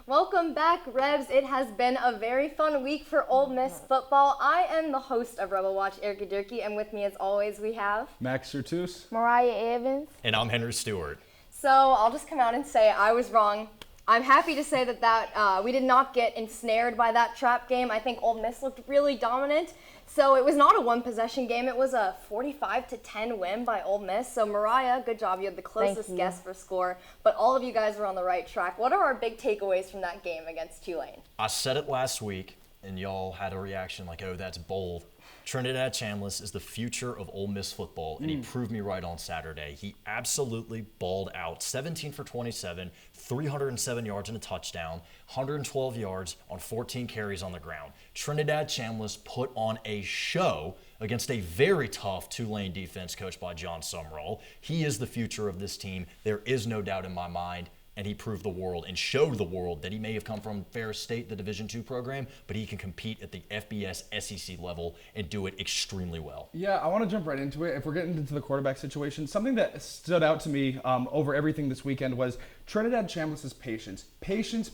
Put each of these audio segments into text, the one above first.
Welcome back, Rebs. It has been a very fun week for Ole Miss football. I am the host of RebelWatch, Erika Dierke, and with me as always we have Max Certuse, Mariah Evans, and I'm Henry Stuart. So I'll just come out and say I was wrong. I'm happy to say that we did not get ensnared by that trap game. I think Ole Miss looked really dominant. So it was not a one-possession game. It was a 45-10 win by Ole Miss. So Mariah, good job. You had the closest guess for score. But all of you guys were on the right track. What are our big takeaways from that game against Tulane? I said it last week, and y'all had a reaction like, oh, that's bold. Trinidad Chambliss is the future of Ole Miss football, and he proved me right on Saturday. He absolutely balled out. 17 for 27, 307 yards and a touchdown, 112 yards on 14 carries on the ground. Trinidad Chambliss put on a show against a very tough Tulane defense coached by John Summerall. He is the future of this team. There is no doubt in my mind. And he proved the world and showed the world that he may have come from Ferris State, the Division II program, but he can compete at the FBS SEC level and do it extremely well. Yeah, I want to jump right into it. If we're getting into the quarterback situation, something that stood out to me over everything this weekend was Trinidad Chambliss's patience. Patience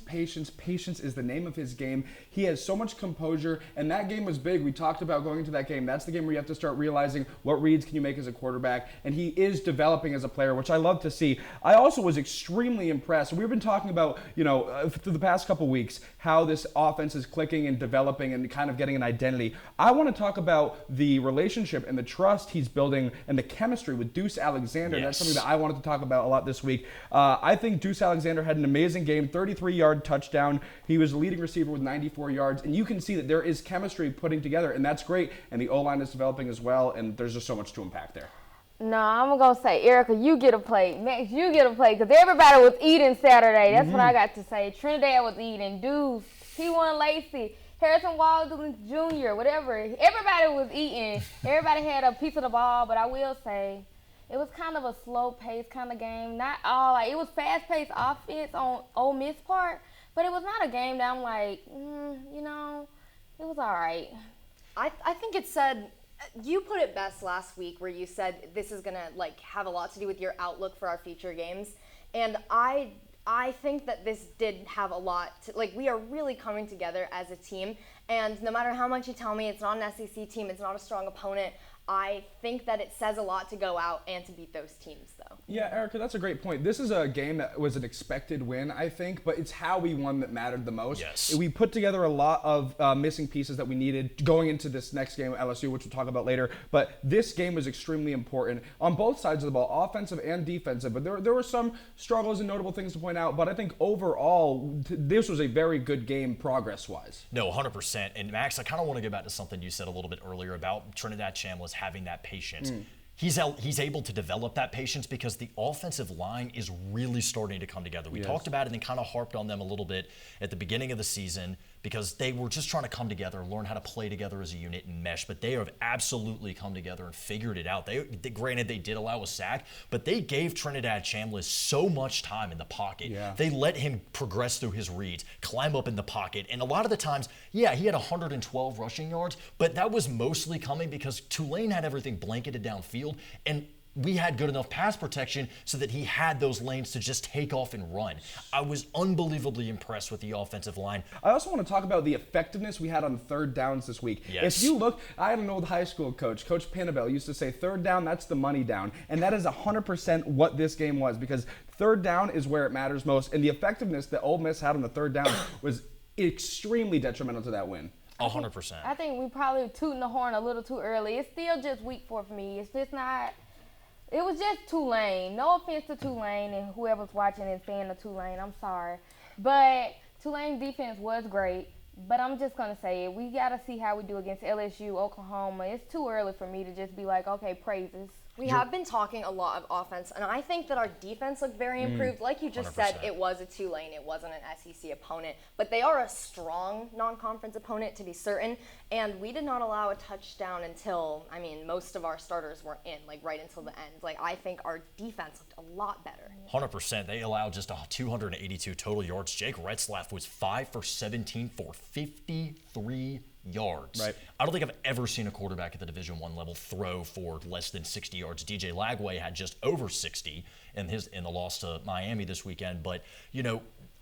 is the name of his game. He has so much composure, and that game was big. We talked about going into that game. That's the game where you have to start realizing what reads can you make as a quarterback, and he is developing as a player, which I love to see. I also was extremely impressed. We've been talking about, through the past couple weeks, how this offense is clicking and developing and kind of getting an identity. I want to talk about the relationship and the trust he's building and the chemistry with Deuce Alexander. Yes. That's something that I wanted to talk about a lot this week. I think Deuce Alexander had an amazing game, 33-yard touchdown. He was the leading receiver with 94 yards, and you can see that there is chemistry putting together, and that's great. And the O-line is developing as well, and there's just so much to unpack there. No, I'm going to say, Erika, you get a plate. Max, you get a plate, because everybody was eating Saturday. That's what I got to say. Trinidad was eating. Deuce, T1 Lacey, Harrison Walden Jr., whatever. Everybody was eating. Everybody had a piece of the ball, but I will say it was kind of a slow-paced kind of game. Not all. It was fast-paced offense on Ole Miss part, but it was not a game that I'm like, it was all right. I think it said... You put it best last week where you said this is going to have a lot to do with your outlook for our future games. And I think that this did have a lot to, we are really coming together as a team. And no matter how much you tell me it's not an SEC team, it's not a strong opponent, I think that it says a lot to go out and to beat those teams, though. Yeah, Erika, that's a great point. This is a game that was an expected win, I think, but it's how we won that mattered the most. Yes. We put together a lot of missing pieces that we needed going into this next game at LSU, which we'll talk about later. But this game was extremely important on both sides of the ball, offensive and defensive. But there were some struggles and notable things to point out. But I think overall, this was a very good game progress-wise. No, 100%. And Max, I kind of want to go back to something you said a little bit earlier about Trinidad Chambliss having that patience. He's able to develop that patience because the offensive line is really starting to come together. We talked about it and kind of harped on them a little bit at the beginning of the season because they were just trying to come together, learn how to play together as a unit and mesh, but they have absolutely come together and figured it out. Granted, they did allow a sack, but they gave Trinidad Chambliss so much time in the pocket. Yeah. They let him progress through his reads, climb up in the pocket, and a lot of the times, he had 112 rushing yards, but that was mostly coming because Tulane had everything blanketed downfield, and we had good enough pass protection so that he had those lanes to just take off and run. I was unbelievably impressed with the offensive line. I also want to talk about the effectiveness we had on third downs this week. Yes. If you look, I had an old high school coach, Coach Pinabel, used to say third down, that's the money down. And that is 100% what this game was because third down is where it matters most. And the effectiveness that Ole Miss had on the third down was extremely detrimental to that win. 100%. I think we probably tooting the horn a little too early. It's still just week 4 for me. It's just not. It was just Tulane. No offense to Tulane and whoever's watching and fan of Tulane. I'm sorry. But Tulane's defense was great. But I'm just going to say it. We got to see how we do against LSU, Oklahoma. It's too early for me to just be like, okay, praises. We have been talking a lot of offense, and I think that our defense looked very improved. Like you just said, 100%. it was a Tulane. It wasn't an SEC opponent. But they are a strong non-conference opponent, to be certain. And we did not allow a touchdown until, most of our starters were in, right until the end. I think our defense looked a lot better. 100%. They allowed just 282 total yards. Jake Retzlaff was 5 for 17 for 53 yards. Right. I don't think I've ever seen a quarterback at the Division I level throw for less than 60 yards. DJ Lagway had just over 60 in the loss to Miami this weekend. But,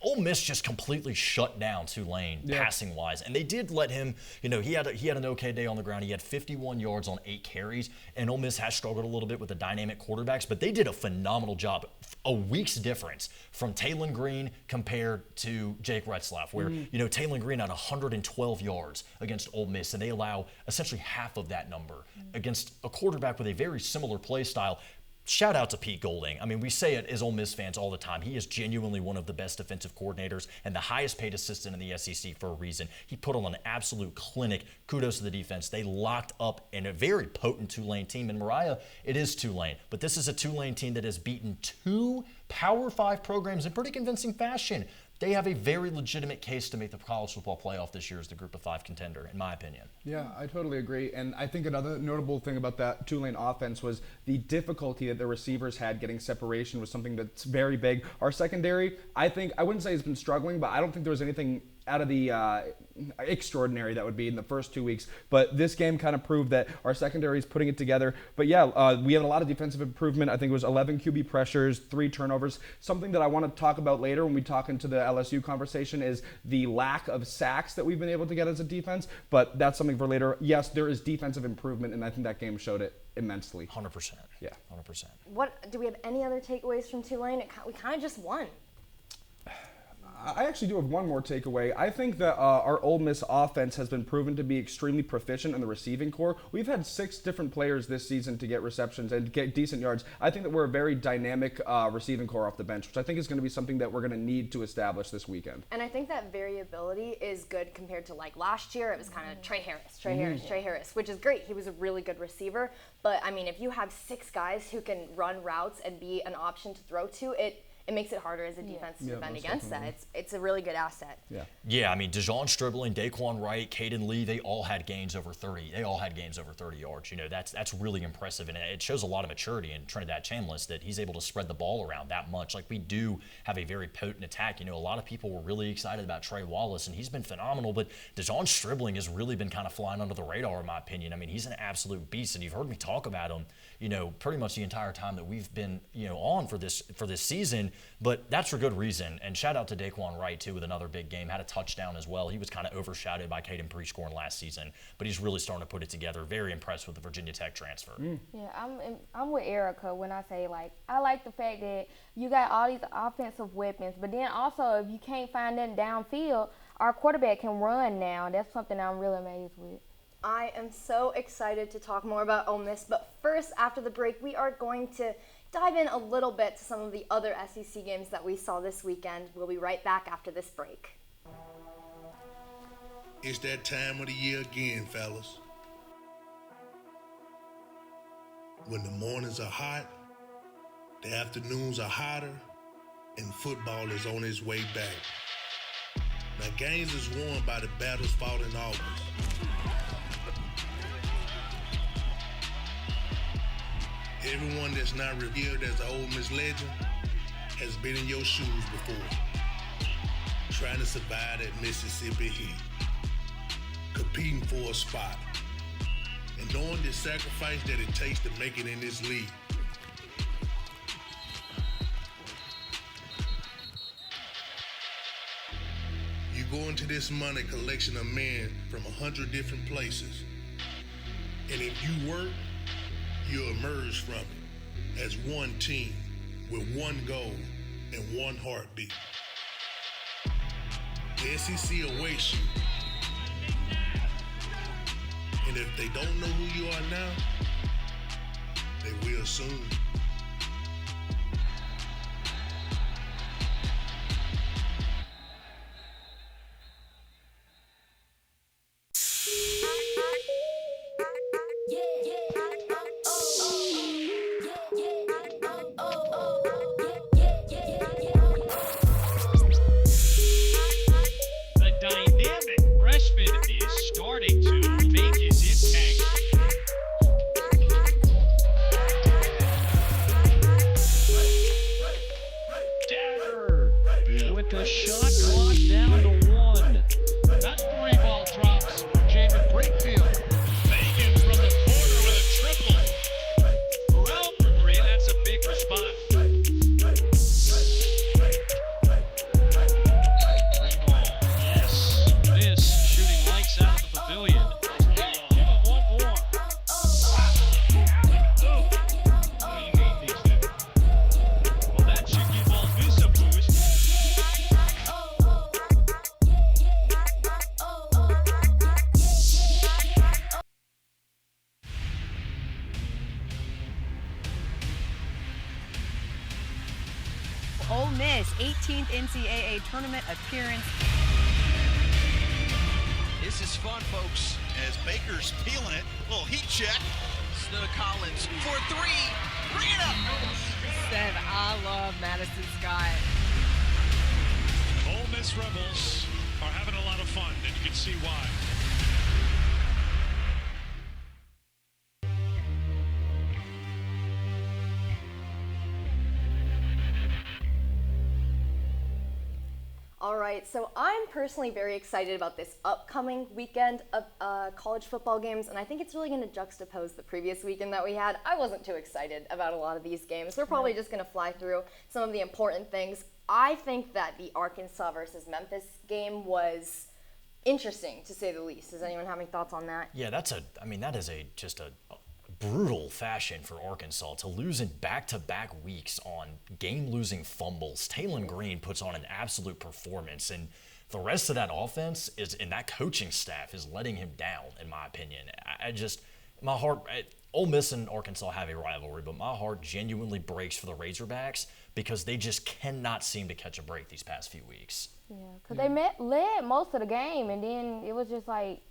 Ole Miss just completely shut down Tulane passing wise, and they did let him. You know, he had an okay day on the ground. He had 51 yards on 8 carries, and Ole Miss has struggled a little bit with the dynamic quarterbacks, but they did a phenomenal job. A week's difference from Talon Green compared to Jake Retzlaff, where you know Talon Green had 112 yards against Ole Miss, and they allow essentially half of that number against a quarterback with a very similar play style. Shout out to Pete Golding. I mean, we say it as Ole Miss fans all the time. He is genuinely one of the best defensive coordinators and the highest paid assistant in the SEC for a reason. He put on an absolute clinic. Kudos to the defense. They locked up in a very potent Tulane team. And Mariah, it is Tulane. But this is a Tulane team that has beaten 2 Power 5 programs in pretty convincing fashion. They have a very legitimate case to make the college football playoff this year as the Group of 5 contender, in my opinion. Yeah, I totally agree. And I think another notable thing about that Tulane offense was the difficulty that the receivers had getting separation was something that's very big. Our secondary, I wouldn't say has been struggling, but I don't think there was anything out of the extraordinary that would be in the first 2 weeks. But this game kind of proved that our secondary is putting it together. But yeah, we had a lot of defensive improvement. I think it was 11 QB pressures, 3 turnovers. Something that I want to talk about later when we talk into the LSU conversation is the lack of sacks that we've been able to get as a defense. But that's something for later. Yes, there is defensive improvement, and I think that game showed it immensely. 100%. Yeah. 100%. What do we have any other takeaways from Tulane? We kind of just won. I actually do have one more takeaway. I think that our Ole Miss offense has been proven to be extremely proficient in the receiving core. We've had 6 different players this season to get receptions and get decent yards. I think that we're a very dynamic receiving core off the bench, which I think is going to be something that we're going to need to establish this weekend. And I think that variability is good compared to like last year. It was kind of Trey Harris, which is great. He was a really good receiver. But I mean, if you have 6 guys who can run routes and be an option to throw to, it makes it harder as a defense to defend against that. It's a really good asset. Yeah, I mean, Dejon Stribling, Daquan Wright, Caden Lee, they all had gains over 30. They all had gains over 30 yards. You know, that's really impressive, and it shows a lot of maturity in Trinidad Chambliss that he's able to spread the ball around that much. Like, we do have a very potent attack. You know, a lot of people were really excited about Trey Wallace, and he's been phenomenal, but Dejon Stribling has really been kind of flying under the radar, in my opinion. I mean, he's an absolute beast, and you've heard me talk about him, you know, pretty much the entire time that we've been, you know, on for this season, but that's for good reason. And shout out to Daquan Wright, too, with another big game. Had a touchdown as well. He was kind of overshadowed by Caden Prescorn last season, but he's really starting to put it together. Very impressed with the Virginia Tech transfer. Yeah, I'm with Erika when I say, like, I like the fact that you got all these offensive weapons, but then also if you can't find them downfield, our quarterback can run now. That's something I'm really amazed with. I am so excited to talk more about Ole Miss, but first, after the break, we are going to dive in a little bit to some of the other SEC games that we saw this weekend. We'll be right back after this break. It's that time of the year again, fellas. When the mornings are hot, the afternoons are hotter, and football is on its way back. Now, games is won by the battles fought in August. Everyone that's not revered as an Ole Miss legend has been in your shoes before, trying to survive that Mississippi heat, competing for a spot, and knowing the sacrifice that it takes to make it in this league. You go into this money collection of men from 100 different places, and if you work, you'll emerge from it as one team with one goal and one heartbeat. The SEC awaits you. And if they don't know who you are now, they will soon. his 18th NCAA tournament appearance. This is fun, folks, as Baker's peeling it. A little heat check. Snow Collins for three. Bring it up. Said, I love Madison Scott. Ole Miss Rebels are having a lot of fun, and you can see why. All right, so I'm personally very excited about this upcoming weekend of college football games, and I think it's really going to juxtapose the previous weekend that we had. I wasn't too excited about a lot of these games. We're probably just going to fly through some of the important things. I think that the Arkansas versus Memphis game was interesting, to say the least. Does anyone have any thoughts on that? Yeah, that is just a brutal fashion for Arkansas to lose in back-to-back weeks on game-losing fumbles. Talon Green puts on an absolute performance, and the rest of that offense and that coaching staff is letting him down, in my opinion. My heart, Ole Miss and Arkansas have a rivalry, but my heart genuinely breaks for the Razorbacks because they just cannot seem to catch a break these past few weeks. Yeah, because they led most of the game, and then it was just like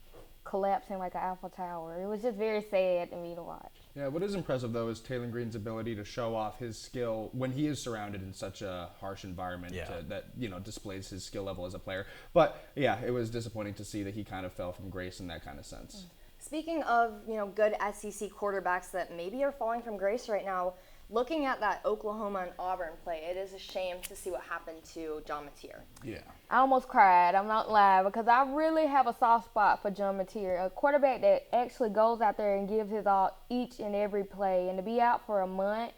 collapsing like an Eiffel Tower. It was just very sad to me to watch. Yeah, what is impressive, though, is Talon Green's ability to show off his skill when he is surrounded in such a harsh environment that displays his skill level as a player. But, yeah, it was disappointing to see that he kind of fell from grace in that kind of sense. Speaking of, good SEC quarterbacks that maybe are falling from grace right now, looking at that Oklahoma and Auburn play, it is a shame to see what happened to John Mateer. Yeah. I almost cried, I'm not lying, because I really have a soft spot for John Mateer, a quarterback that actually goes out there and gives his all each and every play. And to be out for a month,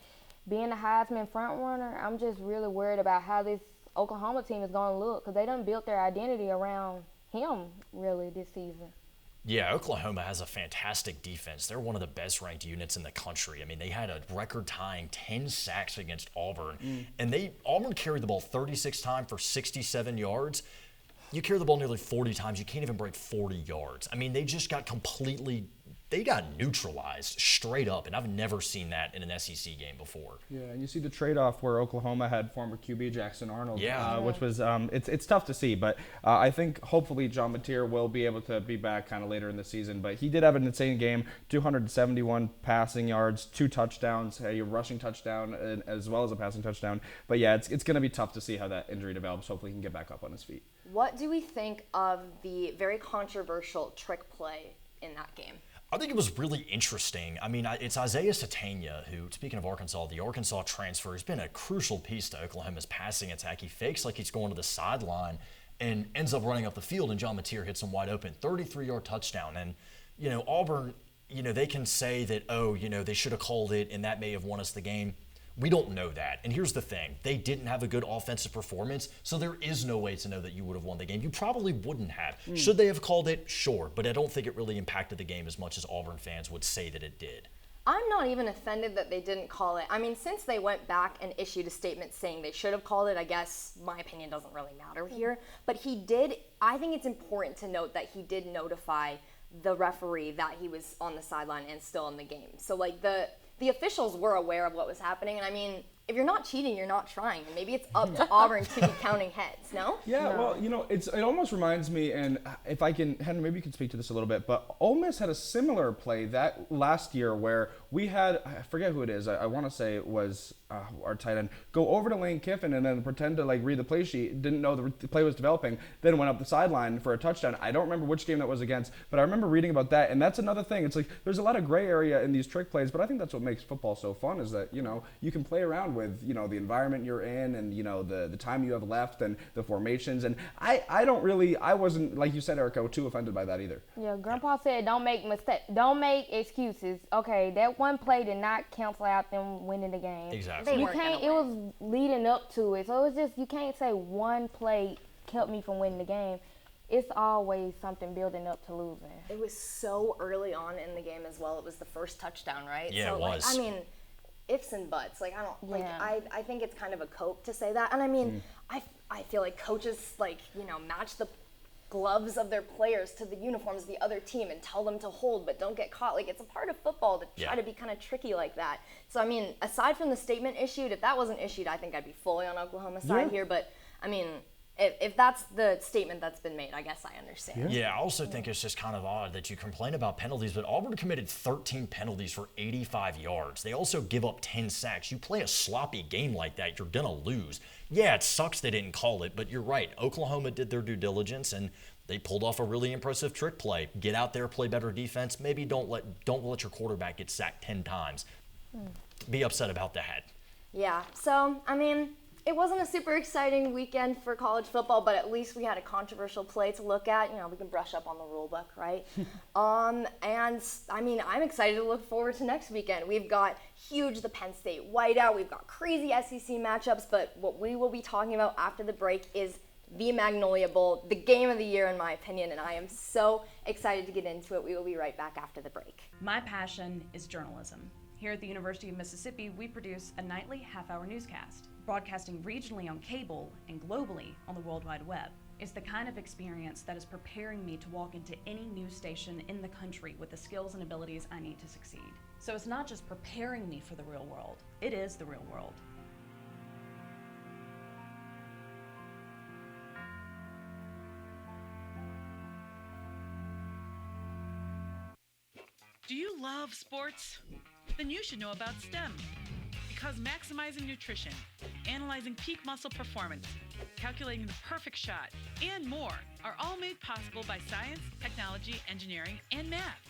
being a Heisman frontrunner, I'm just really worried about how this Oklahoma team is going to look, because they done built their identity around him, really, this season. Yeah, Oklahoma has a fantastic defense. They're one of the best-ranked units in the country. I mean, they had a record-tying 10 sacks against Auburn, and Auburn carried the ball 36 times for 67 yards. You carry the ball nearly 40 times, you can't even break 40 yards. I mean, they just got they got neutralized straight up, and I've never seen that in an SEC game before. Yeah, and you see the trade-off where Oklahoma had former QB Jackson Arnold, which was it's tough to see, but I think hopefully John Mateer will be able to be back kind of later in the season. But he did have an insane game, 271 passing yards, 2 touchdowns, a rushing touchdown, as well as a passing touchdown. But yeah, it's going to be tough to see how that injury develops. Hopefully he can get back up on his feet. What do we think of the very controversial trick play in that game? I think it was really interesting. I mean, it's Isaiah Satania who, speaking of Arkansas, the Arkansas transfer has been a crucial piece to Oklahoma's passing attack. He fakes like he's going to the sideline and ends up running up the field, and John Mateer hits him wide open, 33-yard touchdown. And, Auburn, they can say that, they should have called it and that may have won us the game. We don't know that. And here's the thing. They didn't have a good offensive performance, so there is no way to know that you would have won the game. You probably wouldn't have. Should they have called it? Sure. But I don't think it really impacted the game as much as Auburn fans would say that it did. I'm not even offended that they didn't call it. I mean, since they went back and issued a statement saying they should have called it, I guess my opinion doesn't really matter here. But I think it's important to note that he did notify the referee that he was on the sideline and still in the game. So, the officials were aware of what was happening, and I mean, if you're not cheating, you're not trying. And maybe it's up to Auburn to be counting heads, no? Yeah, well, it almost reminds me, and if I can, Henry, maybe you can speak to this a little bit, but Ole Miss had a similar play that last year where we had, I forget who it is, I want to say it was our tight end, go over to Lane Kiffin and then pretend to read the play sheet, didn't know the play was developing, then went up the sideline for a touchdown. I don't remember which game that was against, but I remember reading about that, and that's another thing. It's there's a lot of gray area in these trick plays, but I think that's what makes football so fun is that, you can play around with, the environment you're in and, the time you have left and the formations. And I wasn't, like you said, Erika, too offended by that either. Yeah, Grandpa said don't make excuses. Okay, that one play did not cancel out them winning the game. Exactly. It was leading up to it. So it's just, you can't say one play kept me from winning the game. It's always something building up to losing. It was so early on in the game as well. It was the first touchdown, right? Yeah, so, it was. I mean, ifs and buts. I think it's kind of a cope to say that. And I mean, I feel like coaches match the gloves of their players to the uniforms of the other team and tell them to hold but don't get caught. Like, it's a part of football to try to be kind of tricky like that. So, I mean, aside from the statement issued, if that wasn't issued, I think I'd be fully on Oklahoma's side here. But, I mean, if that's the statement that's been made, I guess I understand. Yeah, I also think it's just kind of odd that you complain about penalties, but Auburn committed 13 penalties for 85 yards. They also give up 10 sacks. You play a sloppy game like that, you're going to lose. Yeah, it sucks they didn't call it, but you're right. Oklahoma did their due diligence, and they pulled off a really impressive trick play. Get out there, play better defense. Maybe don't let your quarterback get sacked 10 times. Be upset about that. Yeah, so, I mean, it wasn't a super exciting weekend for college football, but at least we had a controversial play to look at. You know, we can brush up on the rule book, right? And, I mean, I'm excited to look forward to next weekend. We've got the Penn State whiteout. We've got crazy SEC matchups, but what we will be talking about after the break is the Magnolia Bowl, the game of the year, in my opinion, and I am so excited to get into it. We will be right back after the break. My passion is journalism. Here at the University of Mississippi, we produce a nightly half-hour newscast, broadcasting regionally on cable and globally on the World Wide Web. It's the kind of experience that is preparing me to walk into any news station in the country with the skills and abilities I need to succeed. So it's not just preparing me for the real world, it is the real world. Do you love sports? Then you should know about STEM. Because maximizing nutrition, analyzing peak muscle performance, calculating the perfect shot, and more are all made possible by science, technology, engineering, and math.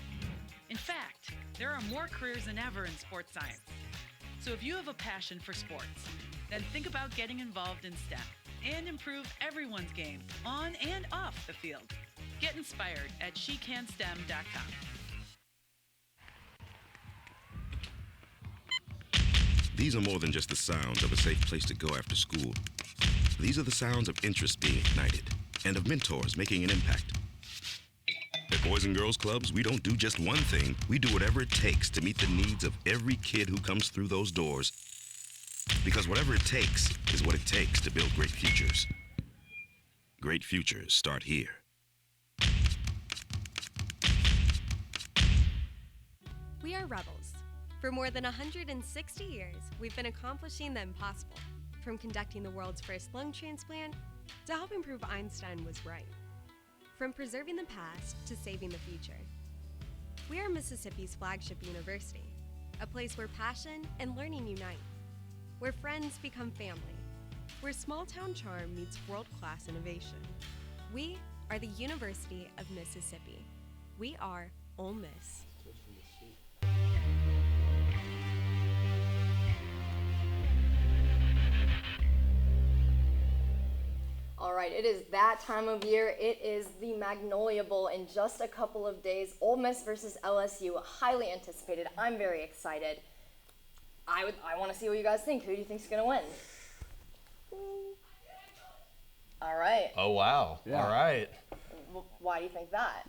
In fact, there are more careers than ever in sports science. So if you have a passion for sports, then think about getting involved in STEM and improve everyone's game on and off the field. Get inspired at SheCanSTEM.com. These are more than just the sounds of a safe place to go after school. These are the sounds of interest being ignited and of mentors making an impact. At Boys and Girls Clubs, we don't do just one thing. We do whatever it takes to meet the needs of every kid who comes through those doors. Because whatever it takes is what it takes to build great futures. Great futures start here. We are rebels. For more than 160 years, we've been accomplishing the impossible, from conducting the world's first lung transplant to helping prove Einstein was right. From preserving the past to saving the future. We are Mississippi's flagship university, a place where passion and learning unite, where friends become family, where small-town charm meets world-class innovation. We are the University of Mississippi. We are Ole Miss. All right, it is that time of year. It is the Magnolia Bowl in just a couple of days. Ole Miss versus LSU, highly anticipated. I'm very excited. I want to see what you guys think. Who do you think is going to win? All right. Oh, wow. Yeah. All right. Why do you think that?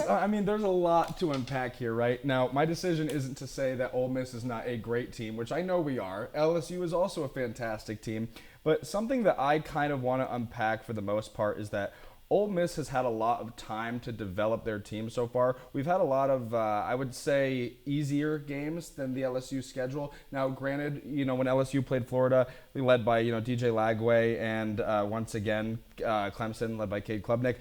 I mean, there's a lot to unpack here, right? Now, my decision isn't to say that Ole Miss is not a great team, which I know we are. LSU is also a fantastic team. But something that I kind of want to unpack for the most part is that Ole Miss has had a lot of time to develop their team so far. We've had a lot of, I would say, easier games than the LSU schedule. Now, granted, when LSU played Florida, they led by, DJ Lagway and once again, Clemson, led by Cade Klubnik.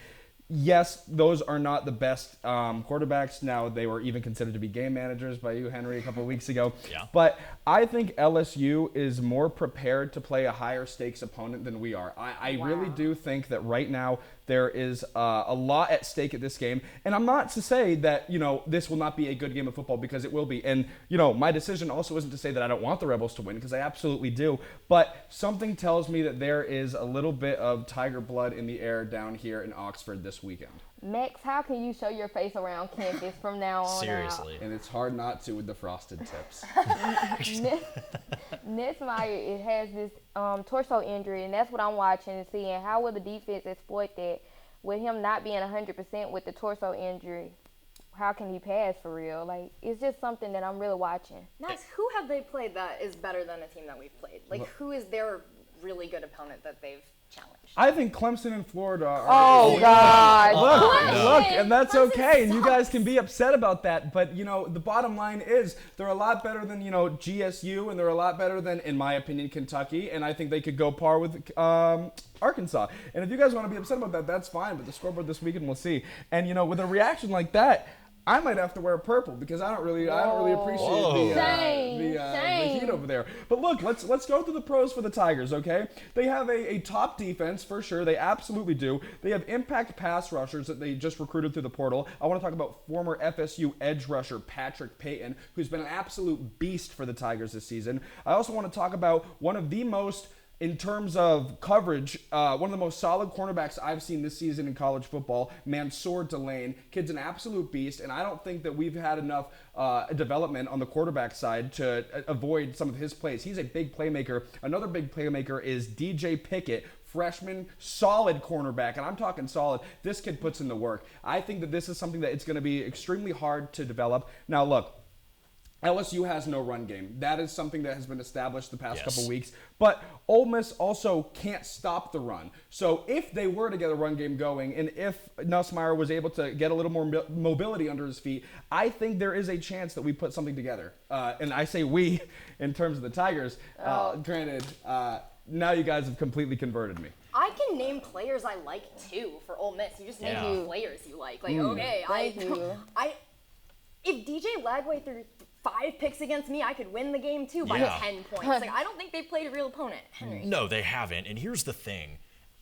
Yes, those are not the best quarterbacks. Now, they were even considered to be game managers by you, Henry, a couple of weeks ago. Yeah. But I think LSU is more prepared to play a higher stakes opponent than we are. I really do think that right now there is a lot at stake at this game. And I'm not to say that, this will not be a good game of football, because it will be. And, my decision also isn't to say that I don't want the Rebels to win, because I absolutely do. But something tells me that there is a little bit of Tiger blood in the air down here in Oxford this weekend. Max, how can you show your face around campus from now on Seriously. out? And it's hard not to with the frosted tips. Nesmeyer, it has this torso injury, and that's what I'm watching and seeing. How will the defense exploit that with him not being 100% with the torso injury? How can he pass for real? Like, it's just something that I'm really watching. Max, who have they played that is better than a team that we've played? Like, who is their really good opponent that they've challenge. I think Clemson and Florida are. Oh, God. Look, and that's okay, and you guys can be upset about that. But the bottom line is they're a lot better than GSU, and they're a lot better than, in my opinion, Kentucky. And I think they could go par with Arkansas. And if you guys want to be upset about that, that's fine. But the scoreboard this weekend, we'll see. And with a reaction like that, I might have to wear purple because I don't really appreciate the heat over there. But look, let's go through the pros for the Tigers, okay? They have a top defense for sure. They absolutely do. They have impact pass rushers that they just recruited through the portal. I want to talk about former FSU edge rusher Patrick Payton, who's been an absolute beast for the Tigers this season. I also want to talk about one of the most, in terms of coverage, one of the most solid cornerbacks I've seen this season in college football, Tulane. Kid's an absolute beast, and I don't think that we've had enough development on the quarterback side to avoid some of his plays. He's a big playmaker. Another big playmaker is DJ Pickett, freshman, solid cornerback, and I'm talking solid. This kid puts in the work. I think that this is something that it's going to be extremely hard to develop. Now, look, LSU has no run game. That is something that has been established the past couple weeks. But Ole Miss also can't stop the run. So if they were to get a run game going, and if Nussmeier was able to get a little more mobility under his feet, I think there is a chance that we put something together. And I say we in terms of the Tigers. Granted, now you guys have completely converted me. I can name players I like too for Ole Miss. You just name players you like. Okay, if DJ Lagway threw 5 picks against me, I could win the game too by 10 points. I don't think they've played a real opponent, Henry. No, they haven't. And here's the thing.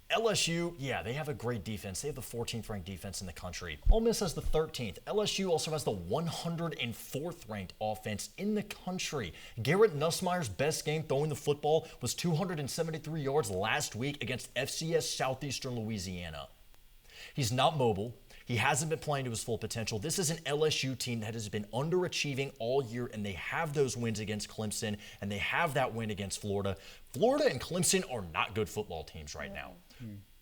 LSU, they have a great defense. They have the 14th ranked defense in the country. Ole Miss has the 13th. LSU also has the 104th ranked offense in the country. Garrett Nussmeier's best game throwing the football was 273 yards last week against FCS Southeastern Louisiana. He's not mobile. He hasn't been playing to his full potential. This is an LSU team that has been underachieving all year, and they have those wins against Clemson, and they have that win against Florida. Florida and Clemson are not good football teams right now.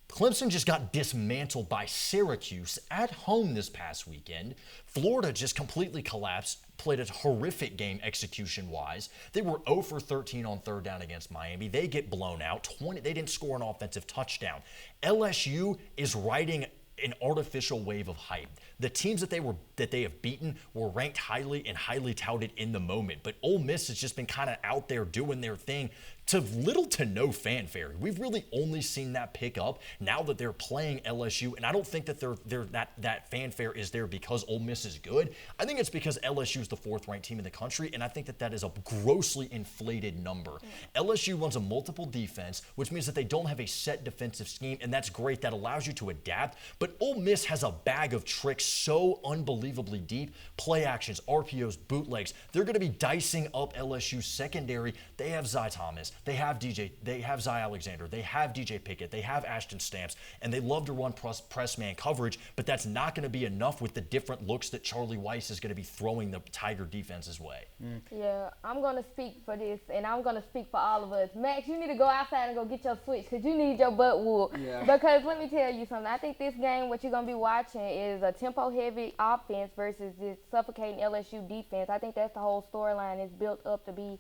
Clemson just got dismantled by Syracuse at home this past weekend. Florida just completely collapsed, played a horrific game execution-wise. They were 0 for 13 on third down against Miami. They get blown out. They didn't score an offensive touchdown. LSU is riding an artificial wave of hype. The teams that they have beaten were ranked highly and highly touted in the moment, but Ole Miss has just been kind of out there doing their thing to little to no fanfare. We've really only seen that pick up now that they're playing LSU, and I don't think that that fanfare is there because Ole Miss is good. I think it's because LSU is the 4th ranked team in the country, and I think that is a grossly inflated number. LSU runs a multiple defense, which means that they don't have a set defensive scheme, and that's great. That allows you to adapt, but Ole Miss has a bag of tricks so unbelievably deep. Play actions, RPOs, bootlegs. They're going to be dicing up LSU's secondary. They have Zy Thomas. They have Zy Alexander, they have DJ Pickett, they have Ashton Stamps, and they love to run press man coverage, but that's not going to be enough with the different looks that Charlie Weiss is going to be throwing the Tiger defense's way. Yeah, I'm going to speak for this, and I'm going to speak for all of us. Max, you need to go outside and go get your switch because you need your butt whooped. Yeah. Because let me tell you something. I think this game, what you're going to be watching is a tempo-heavy offense versus this suffocating LSU defense. I think that's the whole storyline is built up to be.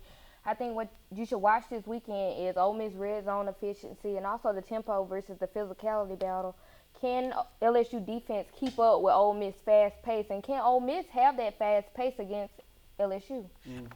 I think what you should watch this weekend is Ole Miss red zone efficiency and also the tempo versus the physicality battle. Can LSU defense keep up with Ole Miss fast pace, and can Ole Miss have that fast pace against LSU?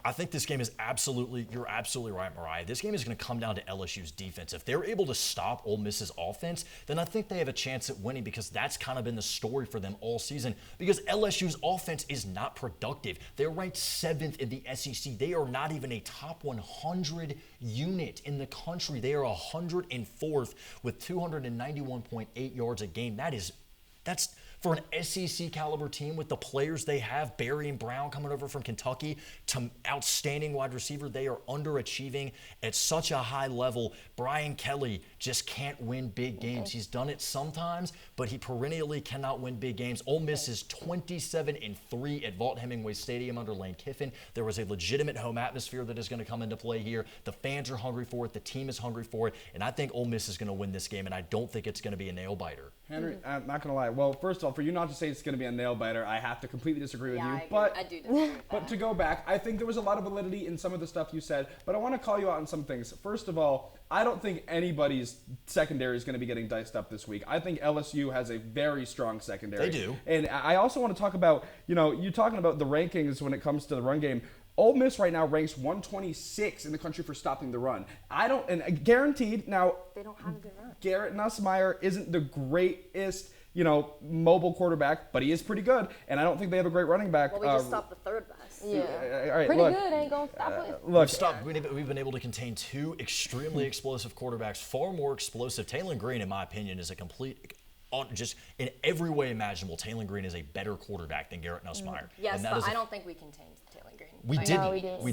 I think this game is you're absolutely right, Mariah. This game is going to come down to LSU's defense. If they're able to stop Ole Miss's offense, then I think they have a chance at winning because that's kind of been the story for them all season because LSU's offense is not productive. They're ranked 7th in the SEC. They are not even a top 100 unit in the country. They are 104th with 291.8 yards a game. That's for an SEC caliber team with the players they have, Barry and Brown coming over from Kentucky, to outstanding wide receiver. They are underachieving at such a high level. Brian Kelly just can't win big games. He's done it sometimes, but he perennially cannot win big games. Ole Miss is 27-3 at Vaught Hemingway Stadium under Lane Kiffin. There was a legitimate home atmosphere that is going to come into play here. The fans are hungry for it. The team is hungry for it. And I think Ole Miss is going to win this game, and I don't think it's going to be a nail biter. Henry, I'm not going to lie. Well, first of all, for you not to say it's going to be a nail-biter, I have to completely disagree with you. I do disagree with But to go back, I think there was a lot of validity in some of the stuff you said, but I want to call you out on some things. First of all, I don't think anybody's secondary is going to be getting diced up this week. I think LSU has a very strong secondary. They do. And I also want to talk about, you talking about the rankings when it comes to the run game. Ole Miss right now ranks 126 in the country for stopping the run. Guaranteed, now, they don't have a good run. Garrett Nussmeier isn't the greatest, mobile quarterback, but he is pretty good, and I don't think they have a great running back. Well, we just stopped the third best. Yeah. All right, pretty good, ain't gonna stop it. We've been able to contain two extremely explosive quarterbacks, far more explosive. Taylor Green, in my opinion, is a complete... just in every way imaginable, Taylor Green is a better quarterback than Garrett Nussmeier. Yes, but I don't think we contained Taylor Green. We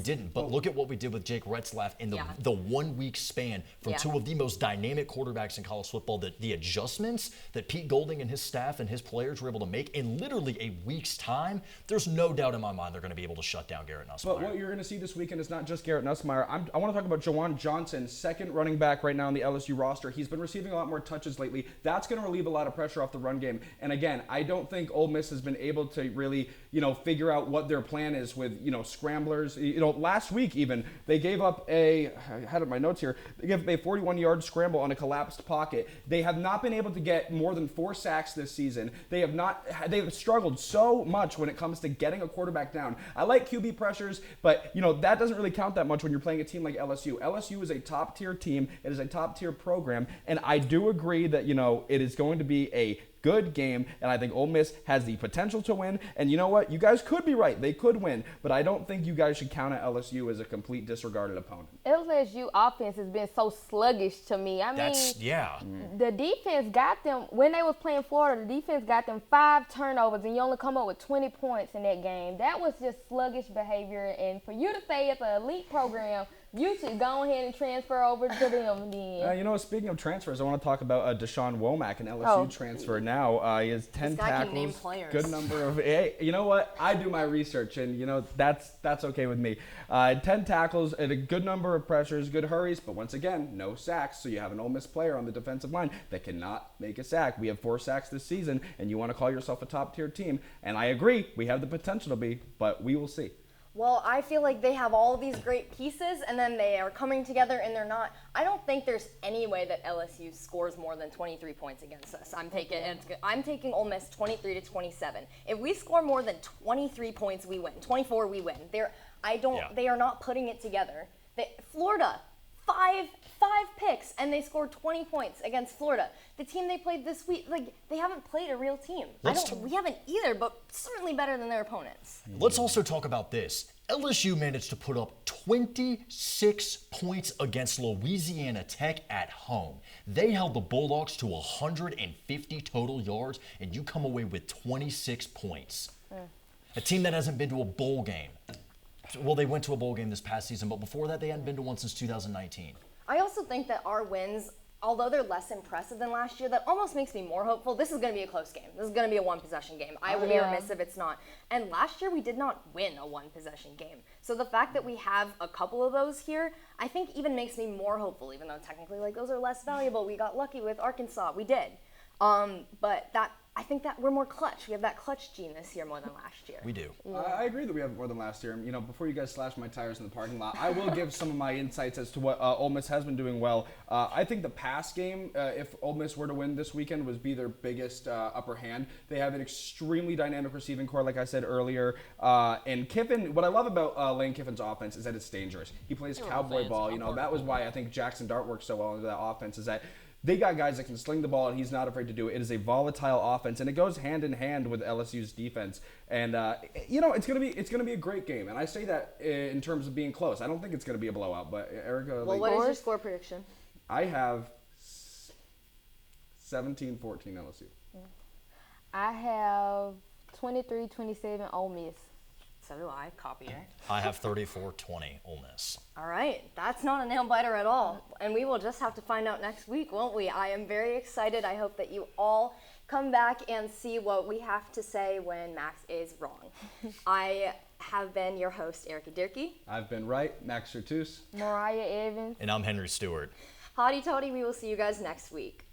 didn't. But look at what we did with Jake Retzlaff in the 1 week span from two of the most dynamic quarterbacks in college football. The adjustments that Pete Golding and his staff and his players were able to make in literally a week's time, there's no doubt in my mind they're going to be able to shut down Garrett Nussmeier. But what you're going to see this weekend is not just Garrett Nussmeier. I want to talk about Jawan Johnson, second running back right now on the LSU roster. He's been receiving a lot more touches lately. That's going to relieve a lot of pressure off the run game. And again, I don't think Ole Miss has been able to really, figure out what their plan is with, scramblers. Last week even, they gave up I had it in my notes here, they gave up a 41-yard scramble on a collapsed pocket. They have not been able to get more than 4 sacks this season. They've struggled so much when it comes to getting a quarterback down. I like QB pressures, but, that doesn't really count that much when you're playing a team like LSU. LSU is a top-tier team. It is a top-tier program, and I do agree that, it is going to be a good game, and I think Ole Miss has the potential to win. And you know what? You guys could be right. They could win, but I don't think you guys should count out LSU as a complete disregarded opponent. LSU offense has been so sluggish to me. The defense got them, when they was playing Florida, the defense got them 5 turnovers, and you only come up with 20 points in that game. That was just sluggish behavior, and for you to say it's an elite program, you should go ahead and transfer over to them then. Speaking of transfers, I want to talk about Deshaun Womack, an LSU transfer now. He has 10 tackles, good number of... Hey, you know what? I do my research, and, that's okay with me. 10 tackles and a good number of pressures, good hurries, but once again, no sacks. So you have an Ole Miss player on the defensive line that cannot make a sack. We have 4 sacks this season, and you want to call yourself a top-tier team. And I agree, we have the potential to be, but we will see. Well, I feel like they have all these great pieces, and then they are coming together, and they're not. I don't think there's any way that LSU scores more than 23 points against us. I'm taking Ole Miss 23-27. If we score more than 23 points, we win. 24, we win. They are not putting it together. Florida, five picks, and they scored 20 points against Florida. The team they played this week, they haven't played a real team. We haven't either, but certainly better than their opponents. Let's also talk about this. LSU managed to put up 26 points against Louisiana Tech at home. They held the Bulldogs to 150 total yards, and you come away with 26 points. A team that hasn't been to a bowl game. Well, they went to a bowl game this past season, but before that, they hadn't been to one since 2019. I also think that our wins, although they're less impressive than last year, that almost makes me more hopeful. This is going to be a close game. This is going to be a one-possession game. I would be remiss if it's not. And last year, we did not win a one-possession game. So the fact that we have a couple of those here, I think even makes me more hopeful, even though technically those are less valuable. We got lucky with Arkansas. We did. But I think that we're more clutch. We have that clutch gene this year more than last year. We do. I agree that we have more than last year. Before you guys slash my tires in the parking lot, I will give some of my insights as to what Ole Miss has been doing well. I think the pass game, if Ole Miss were to win this weekend, would be their biggest upper hand. They have an extremely dynamic receiving core, like I said earlier. And Kiffin, what I love about Lane Kiffin's offense is that it's dangerous. He plays cowboy ball. That was why I think Jackson Dart works so well into that offense, is that they got guys that can sling the ball, and he's not afraid to do it. It is a volatile offense, and it goes hand in hand with LSU's defense. And it's gonna be a great game. And I say that in terms of being close. I don't think it's gonna be a blowout. But Erika, what is your score prediction? I have 17-14 LSU. I have 23-27 Ole Miss. So do I, copier. I have 34-20 Ole Miss. All right, that's not a nail biter at all. And we will just have to find out next week, won't we? I am very excited. I hope that you all come back and see what we have to say when Max is wrong. I have been your host, Erika Dierke. I've been right, Max Certuse. Mariah Evans. And I'm Henry Stuart. Hotty toddy, we will see you guys next week.